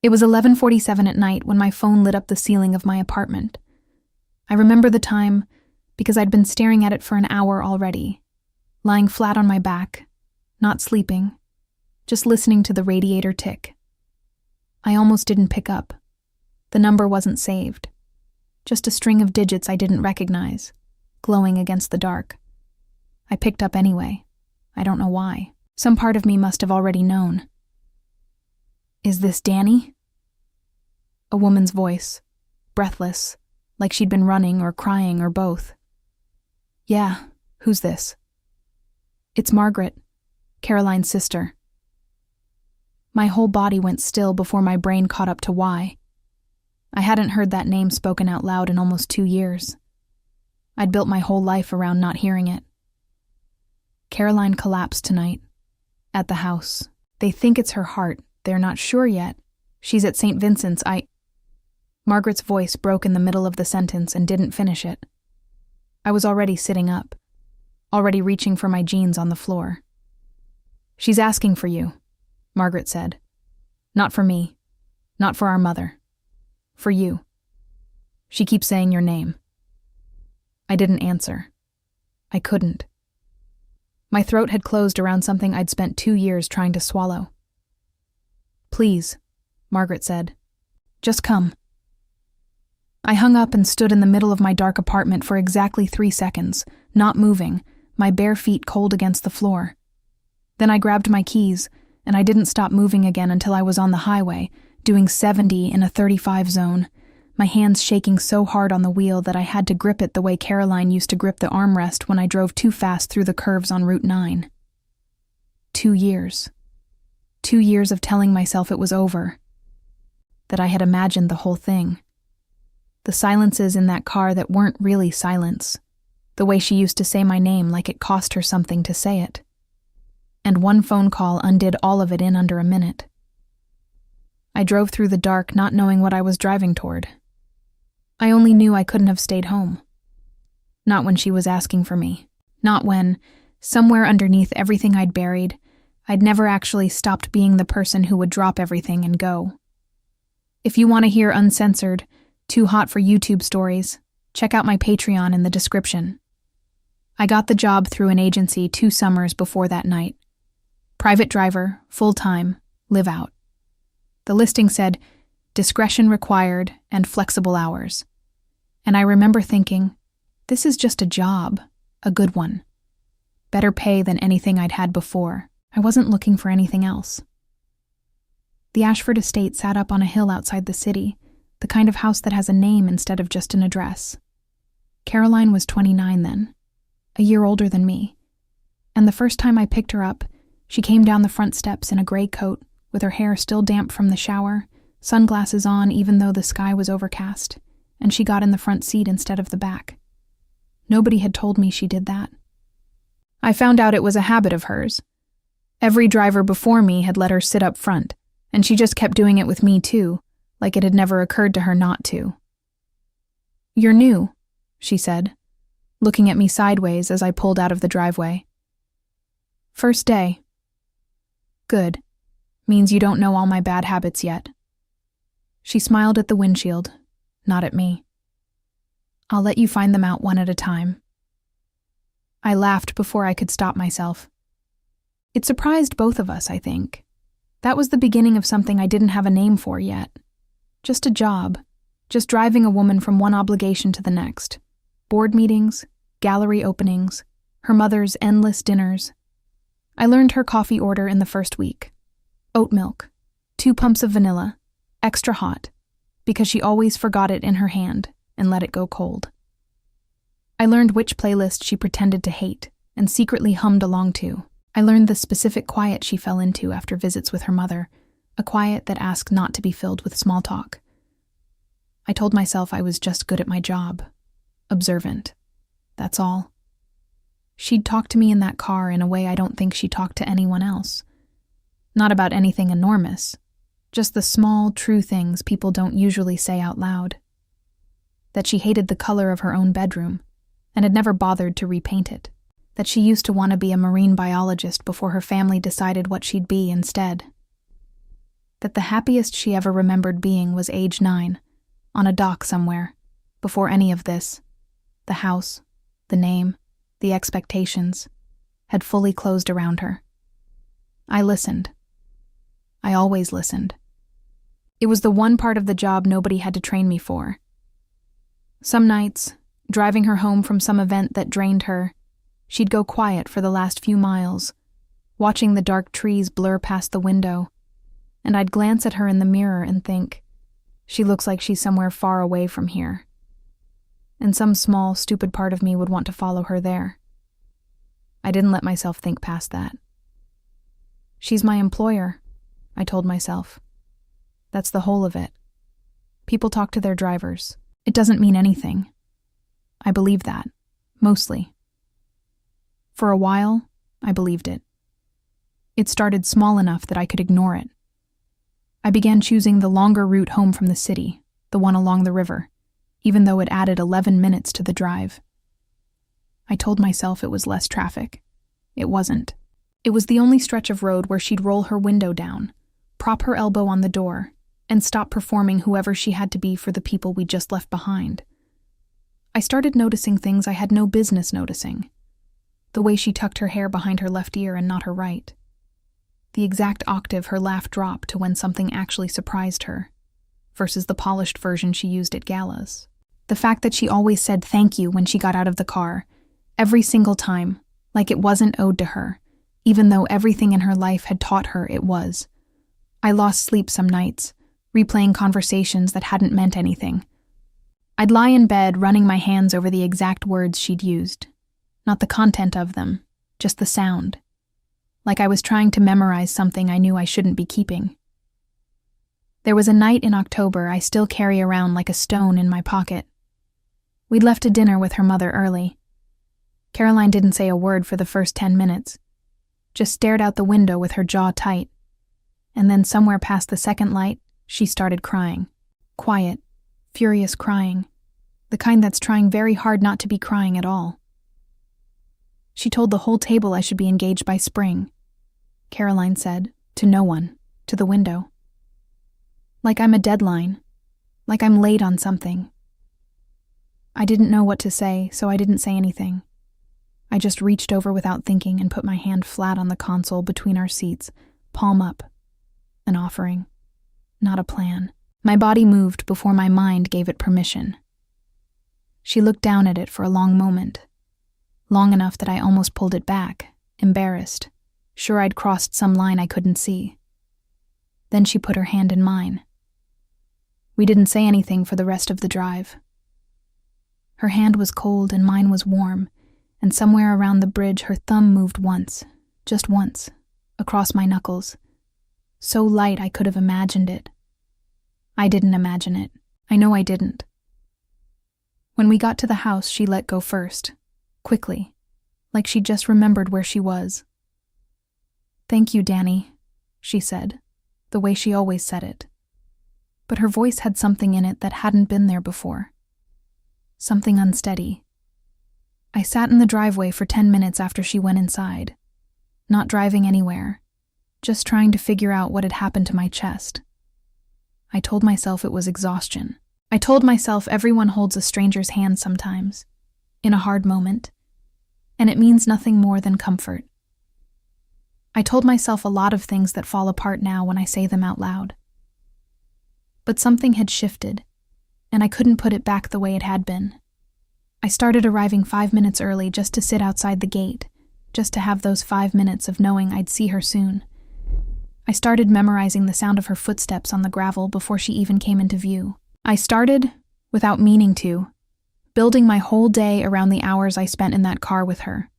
It was 11:47 at night when my phone lit up the ceiling of my apartment. I remember the time because I'd been staring at it for an hour already, lying flat on my back, not sleeping, just listening to the radiator tick. I almost didn't pick up. The number wasn't saved. Just a string of digits I didn't recognize, glowing against the dark. I picked up anyway. I don't know why. Some part of me must have already known. "Is this Danny?" A woman's voice, breathless, like she'd been running or crying or both. "Yeah, who's this?" "It's Margaret, Caroline's sister." My whole body went still before my brain caught up to why. I hadn't heard that name spoken out loud in almost 2 years. I'd built my whole life around not hearing it. Caroline collapsed tonight. At the house. They think it's her heart. They're not sure yet. She's at St. Vincent's. Margaret's voice broke in the middle of the sentence and didn't finish it. I was already sitting up, already reaching for my jeans on the floor. "She's asking for you," Margaret said. "Not for me. Not for our mother. For you. She keeps saying your name." I didn't answer. I couldn't. My throat had closed around something I'd spent 2 years trying to swallow. "Please," Margaret said. "Just come." I hung up and stood in the middle of my dark apartment for exactly 3 seconds, not moving, my bare feet cold against the floor. Then I grabbed my keys, and I didn't stop moving again until I was on the highway, doing 70 in a 35 zone, my hands shaking so hard on the wheel that I had to grip it the way Caroline used to grip the armrest when I drove too fast through the curves on Route 9. 2 years. 2 years of telling myself it was over. That I had imagined the whole thing. The silences in that car that weren't really silence. The way she used to say my name like it cost her something to say it. And one phone call undid all of it in under a minute. I drove through the dark not knowing what I was driving toward. I only knew I couldn't have stayed home. Not when she was asking for me. Not when, somewhere underneath everything I'd buried, I'd never actually stopped being the person who would drop everything and go. If you want to hear uncensored, too hot for YouTube stories, check out my Patreon in the description. I got the job through an agency 2 summers before that night. Private driver, full-time, live out. The listing said, discretion required and flexible hours. And I remember thinking, this is just a job, a good one. Better pay than anything I'd had before. I wasn't looking for anything else. The Ashford estate sat up on a hill outside the city, the kind of house that has a name instead of just an address. Caroline was 29 then, a year older than me. And the first time I picked her up, she came down the front steps in a gray coat, with her hair still damp from the shower, sunglasses on even though the sky was overcast, and she got in the front seat instead of the back. Nobody had told me she did that. I found out it was a habit of hers. Every driver before me had let her sit up front, and she just kept doing it with me too, like it had never occurred to her not to. "You're new," she said, looking at me sideways as I pulled out of the driveway. "First day." "Good. Means you don't know all my bad habits yet." She smiled at the windshield, not at me. "I'll let you find them out one at a time." I laughed before I could stop myself. It surprised both of us, I think. That was the beginning of something I didn't have a name for yet. Just a job, just driving a woman from one obligation to the next. Board meetings, gallery openings, her mother's endless dinners. I learned her coffee order in the first week. Oat milk, 2 pumps of vanilla, extra hot, because she always forgot it in her hand and let it go cold. I learned which playlist she pretended to hate and secretly hummed along to. I learned the specific quiet she fell into after visits with her mother, a quiet that asked not to be filled with small talk. I told myself I was just good at my job, observant. That's all. She'd talk to me in that car in a way I don't think she talked to anyone else. Not about anything enormous, just the small, true things people don't usually say out loud. That she hated the color of her own bedroom and had never bothered to repaint it. That she used to want to be a marine biologist before her family decided what she'd be instead. that the happiest she ever remembered being was age 9, on a dock somewhere, before any of this, the house, the name, the expectations, had fully closed around her. I listened. I always listened. It was the one part of the job nobody had to train me for. Some nights, driving her home from some event that drained her, she'd go quiet for the last few miles, watching the dark trees blur past the window, and I'd glance at her in the mirror and think, she looks like she's somewhere far away from here. And some small, stupid part of me would want to follow her there. I didn't let myself think past that. She's my employer, I told myself. That's the whole of it. People talk to their drivers. It doesn't mean anything. I believe that, mostly. For a while, I believed it. It started small enough that I could ignore it. I began choosing the longer route home from the city, the one along the river, even though it added 11 minutes to the drive. I told myself it was less traffic. It wasn't. It was the only stretch of road where she'd roll her window down, prop her elbow on the door, and stop performing whoever she had to be for the people we just left behind. I started noticing things I had no business noticing. The way she tucked her hair behind her left ear and not her right. The exact octave her laugh dropped to when something actually surprised her, versus the polished version she used at galas. The fact that she always said thank you when she got out of the car, every single time, like it wasn't owed to her, even though everything in her life had taught her it was. I lost sleep some nights, replaying conversations that hadn't meant anything. I'd lie in bed running my hands over the exact words she'd used. Not the content of them, just the sound. Like I was trying to memorize something I knew I shouldn't be keeping. There was a night in October I still carry around like a stone in my pocket. We'd left to dinner with her mother early. Caroline didn't say a word for the first 10 minutes, just stared out the window with her jaw tight. And then somewhere past the second light, she started crying. Quiet, furious crying. The kind that's trying very hard not to be crying at all. She told the whole table I should be engaged by spring. Caroline said, to no one, to the window. Like I'm a deadline. Like I'm late on something. I didn't know what to say, so I didn't say anything. I just reached over without thinking and put my hand flat on the console between our seats, palm up. An offering. Not a plan. My body moved before my mind gave it permission. She looked down at it for a long moment. Long enough that I almost pulled it back, embarrassed, sure I'd crossed some line I couldn't see. Then she put her hand in mine. We didn't say anything for the rest of the drive. Her hand was cold and mine was warm, and somewhere around the bridge her thumb moved once, just once, across my knuckles. So light I could have imagined it. I didn't imagine it. I know I didn't. When we got to the house, she let go first, quickly, like she just remembered where she was. "Thank you, Danny," she said, the way she always said it. But her voice had something in it that hadn't been there before. Something unsteady. I sat in the driveway for 10 minutes after she went inside, not driving anywhere, just trying to figure out what had happened to my chest. I told myself it was exhaustion. I told myself everyone holds a stranger's hand sometimes, in a hard moment, and it means nothing more than comfort. I told myself a lot of things that fall apart now when I say them out loud. But something had shifted, and I couldn't put it back the way it had been. I started arriving 5 minutes early just to sit outside the gate, just to have those 5 minutes of knowing I'd see her soon. I started memorizing the sound of her footsteps on the gravel before she even came into view. I started, without meaning to, building my whole day around the hours I spent in that car with her.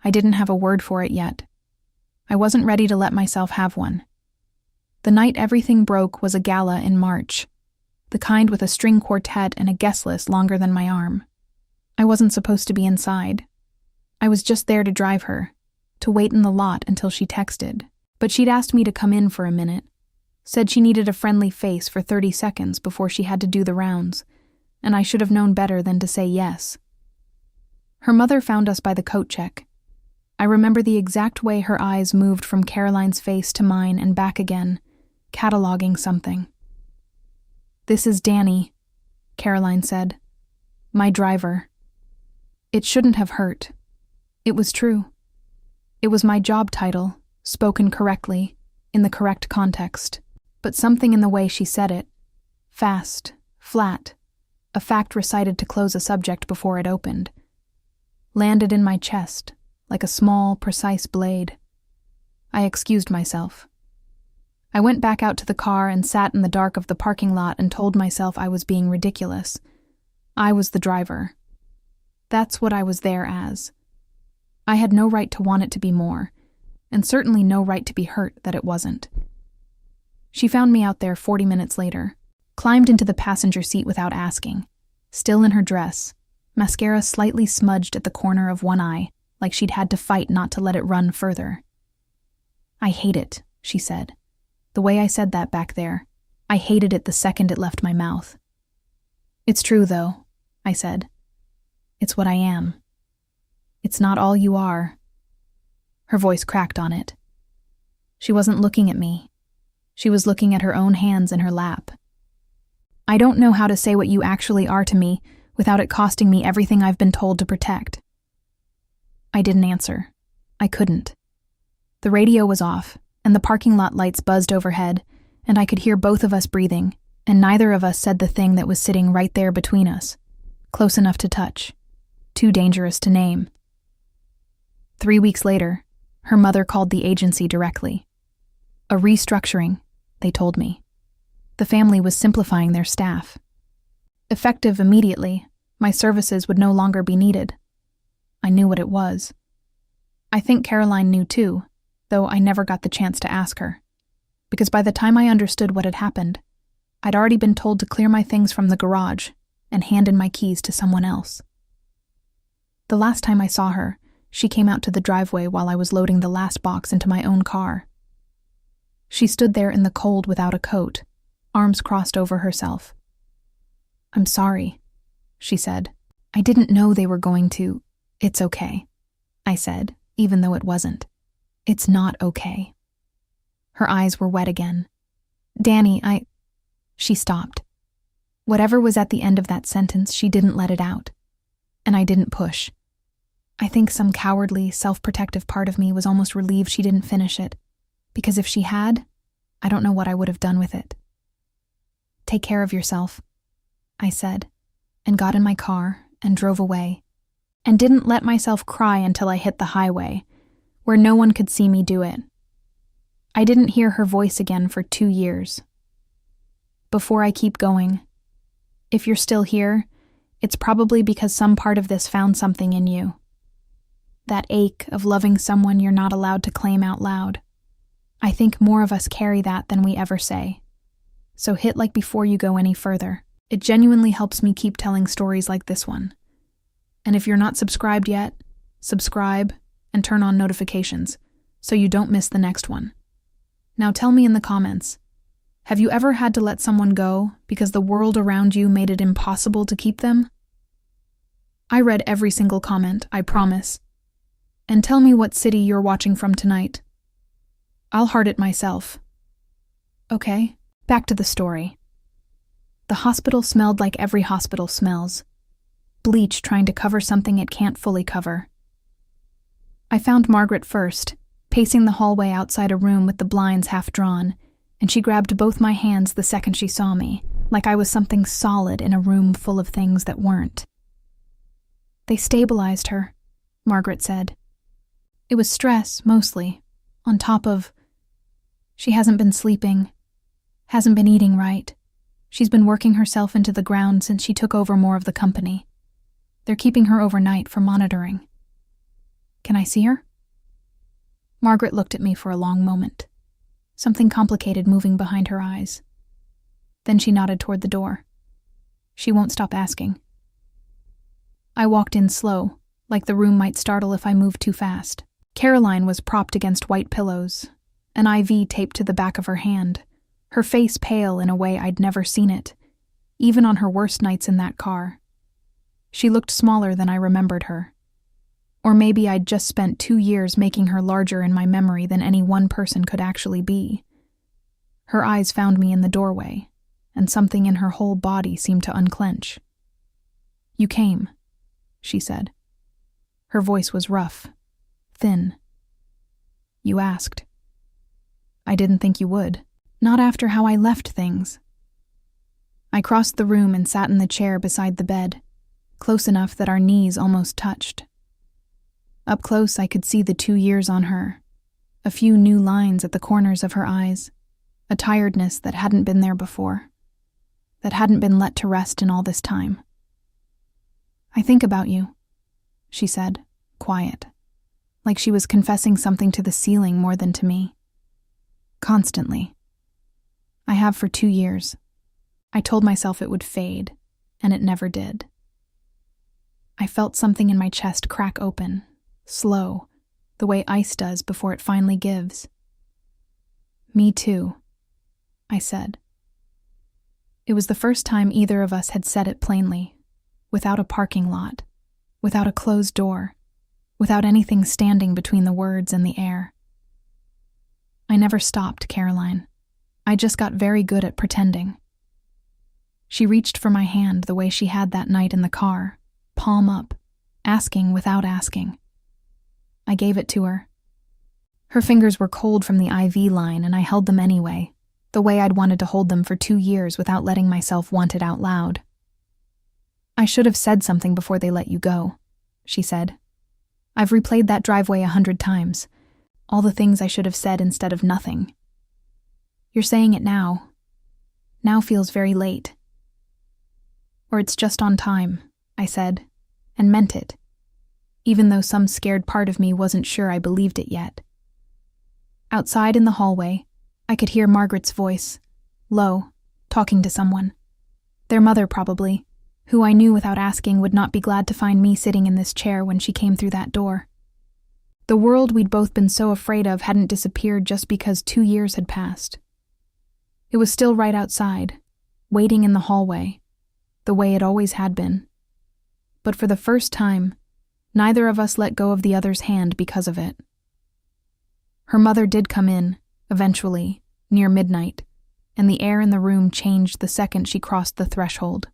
I didn't have a word for it yet. I wasn't ready to let myself have one. The night everything broke was a gala in March, the kind with a string quartet and a guest list longer than my arm. I wasn't supposed to be inside. I was just there to drive her, to wait in the lot until she texted. But she'd asked me to come in for a minute, said she needed a friendly face for 30 seconds before she had to do the rounds, and I should have known better than to say yes. Her mother found us by the coat check. I remember the exact way her eyes moved from Caroline's face to mine and back again, cataloging something. "This is Danny," Caroline said. "My driver." It shouldn't have hurt. It was true. It was my job title, spoken correctly, in the correct context. But something in the way she said it, fast, flat, a fact recited to close a subject before it opened, landed in my chest like a small, precise blade. I excused myself. I went back out to the car and sat in the dark of the parking lot and told myself I was being ridiculous. I was the driver. That's what I was there as. I had no right to want it to be more, and certainly no right to be hurt that it wasn't. She found me out there 40 minutes later, climbed into the passenger seat without asking, still in her dress, mascara slightly smudged at the corner of one eye, like she'd had to fight not to let it run further. "I hate it," she said. The way I said that back there, I hated it the second it left my mouth. "It's true, though," I said. "It's what I am. It's not all you are." Her voice cracked on it. She wasn't looking at me. She was looking at her own hands in her lap. "I don't know how to say what you actually are to me without it costing me everything I've been told to protect." I didn't answer. I couldn't. The radio was off, and the parking lot lights buzzed overhead, and I could hear both of us breathing, and neither of us said the thing that was sitting right there between us, close enough to touch, too dangerous to name. 3 weeks later, her mother called the agency directly. A restructuring, they told me. The family was simplifying their staff. Effective immediately, my services would no longer be needed. I knew what it was. I think Caroline knew too, though I never got the chance to ask her, because by the time I understood what had happened, I'd already been told to clear my things from the garage and hand in my keys to someone else. The last time I saw her, she came out to the driveway while I was loading the last box into my own car. She stood there in the cold without a coat, arms crossed over herself. "I'm sorry," she said. "I didn't know they were going to—" "It's okay," I said, even though it wasn't. "It's not okay." Her eyes were wet again. "Danny, She stopped. Whatever was at the end of that sentence, she didn't let it out. And I didn't push. I think some cowardly, self-protective part of me was almost relieved she didn't finish it, because if she had, I don't know what I would have done with it. "Take care of yourself," I said, and got in my car and drove away, and didn't let myself cry until I hit the highway, where no one could see me do it. I didn't hear her voice again for 2 years. Before I keep going, if you're still here, it's probably because some part of this found something in you. That ache of loving someone you're not allowed to claim out loud. I think more of us carry that than we ever say. So hit like before you go any further. It genuinely helps me keep telling stories like this one. And if you're not subscribed yet, subscribe and turn on notifications so you don't miss the next one. Now tell me in the comments, have you ever had to let someone go because the world around you made it impossible to keep them? I read every single comment, I promise. And tell me what city you're watching from tonight. I'll heart it myself. Okay, back to the story. The hospital smelled like every hospital smells. Bleach trying to cover something it can't fully cover. I found Margaret first, pacing the hallway outside a room with the blinds half drawn, and she grabbed both my hands the second she saw me, like I was something solid in a room full of things that weren't. "They stabilized her," Margaret said. "It was stress, mostly, on top of... She hasn't been sleeping, hasn't been eating right. She's been working herself into the ground since she took over more of the company. They're keeping her overnight for monitoring. Can I see her?" Margaret looked at me for a long moment, something complicated moving behind her eyes. Then she nodded toward the door. She won't stop asking. I walked in slow, like the room might startle if I moved too fast. Caroline was propped against white pillows, an IV taped to the back of her hand, her face pale in a way I'd never seen it, even on her worst nights in that car. She looked smaller than I remembered her. Or maybe I'd just spent 2 years making her larger in my memory than any one person could actually be. Her eyes found me in the doorway, and something in her whole body seemed to unclench. "You came," she said. Her voice was rough, thin. "You asked. I didn't think you would. Not after how I left things." I crossed the room and sat in the chair beside the bed, close enough that our knees almost touched. Up close, I could see the 2 years on her, a few new lines at the corners of her eyes, a tiredness that hadn't been there before, that hadn't been let to rest in all this time. "I think about you," she said, quiet, like she was confessing something to the ceiling more than to me. "Constantly. I have for 2 years. I told myself it would fade, and it never did." I felt something in my chest crack open, slow, the way ice does before it finally gives. "Me too," I said. It was the first time either of us had said it plainly, without a parking lot, without a closed door, without anything standing between the words and the air. I never stopped, Caroline. I just got very good at pretending. She reached for my hand the way she had that night in the car, palm up, asking without asking. I gave it to her. Her fingers were cold from the IV line, and I held them anyway, the way I'd wanted to hold them for 2 years without letting myself want it out loud. "I should have said something before they let you go," she said. "I've replayed that driveway 100 times. All the things I should have said instead of nothing. You're saying it now. Now feels very late." "Or it's just on time," I said, and meant it, even though some scared part of me wasn't sure I believed it yet. Outside in the hallway, I could hear Margaret's voice, low, talking to someone. Their mother, probably, who I knew without asking would not be glad to find me sitting in this chair when she came through that door. The world we'd both been so afraid of hadn't disappeared just because 2 years had passed. It was still right outside, waiting in the hallway, the way it always had been. But for the first time, neither of us let go of the other's hand because of it. Her mother did come in, eventually, near midnight, and the air in the room changed the second she crossed the threshold.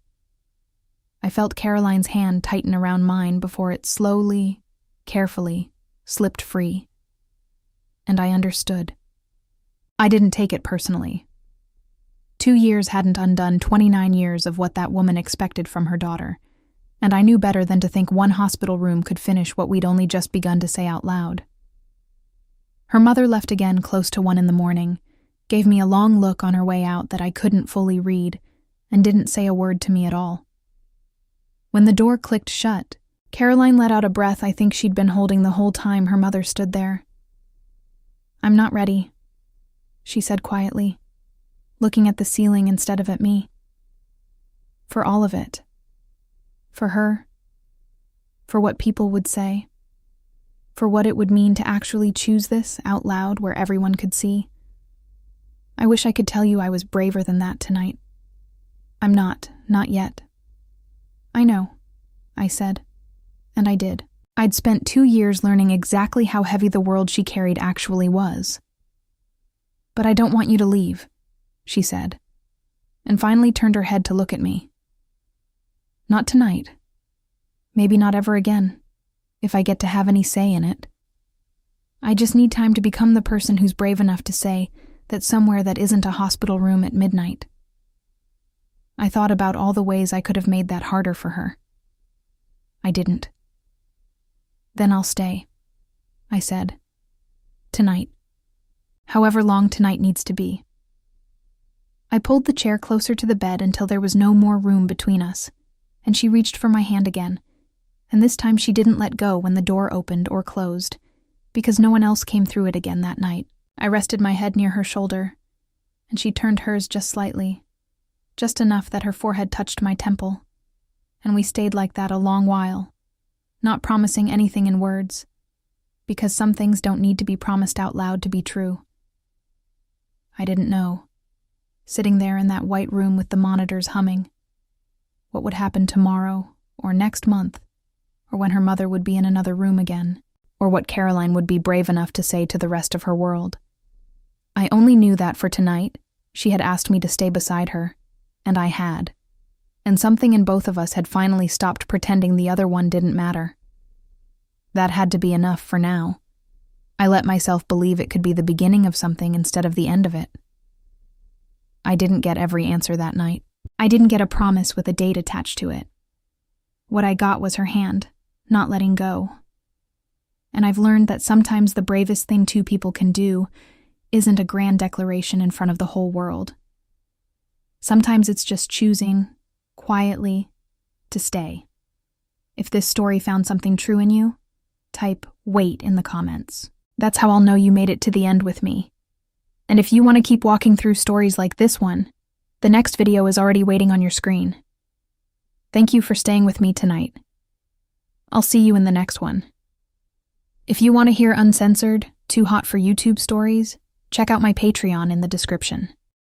I felt Caroline's hand tighten around mine before it slowly, carefully, slipped free. And I understood. I didn't take it personally. 2 years hadn't undone 29 years of what that woman expected from her daughter, and I knew better than to think one hospital room could finish what we'd only just begun to say out loud. Her mother left again close to 1 in the morning, gave me a long look on her way out that I couldn't fully read, and didn't say a word to me at all. When the door clicked shut, Caroline let out a breath I think she'd been holding the whole time her mother stood there. "I'm not ready," she said quietly, looking at the ceiling instead of at me. "For all of it. For her. For what people would say. For what it would mean to actually choose this out loud where everyone could see. I wish I could tell you I was braver than that tonight. I'm not yet." "I know," I said. And I did. I'd spent 2 years learning exactly how heavy the world she carried actually was. "But I don't want you to leave," she said, and finally turned her head to look at me. "Not tonight. Maybe not ever again, if I get to have any say in it. I just need time to become the person who's brave enough to say that somewhere that isn't a hospital room at midnight." I thought about all the ways I could have made that harder for her. I didn't. "Then I'll stay," I said. "Tonight. However long tonight needs to be." I pulled the chair closer to the bed until there was no more room between us, and she reached for my hand again, and this time she didn't let go when the door opened or closed, because no one else came through it again that night. I rested my head near her shoulder, and she turned hers just slightly, just enough that her forehead touched my temple, and we stayed like that a long while, not promising anything in words, because some things don't need to be promised out loud to be true. I didn't know, sitting there in that white room with the monitors humming, what would happen tomorrow or next month, or when her mother would be in another room again, or what Caroline would be brave enough to say to the rest of her world. I only knew that for tonight, She had asked me to stay beside her, and I had. And something in both of us had finally stopped pretending the other one didn't matter. That had to be enough for now. I let myself believe it could be the beginning of something instead of the end of it. I didn't get every answer that night. I didn't get a promise with a date attached to it. What I got was her hand, not letting go. And I've learned that sometimes the bravest thing two people can do isn't a grand declaration in front of the whole world. Sometimes it's just choosing, quietly, to stay. If this story found something true in you, type "wait" in the comments. That's how I'll know you made it to the end with me. And if you want to keep walking through stories like this one, the next video is already waiting on your screen. Thank you for staying with me tonight. I'll see you in the next one. If you want to hear uncensored, too hot for YouTube stories, check out my Patreon in the description.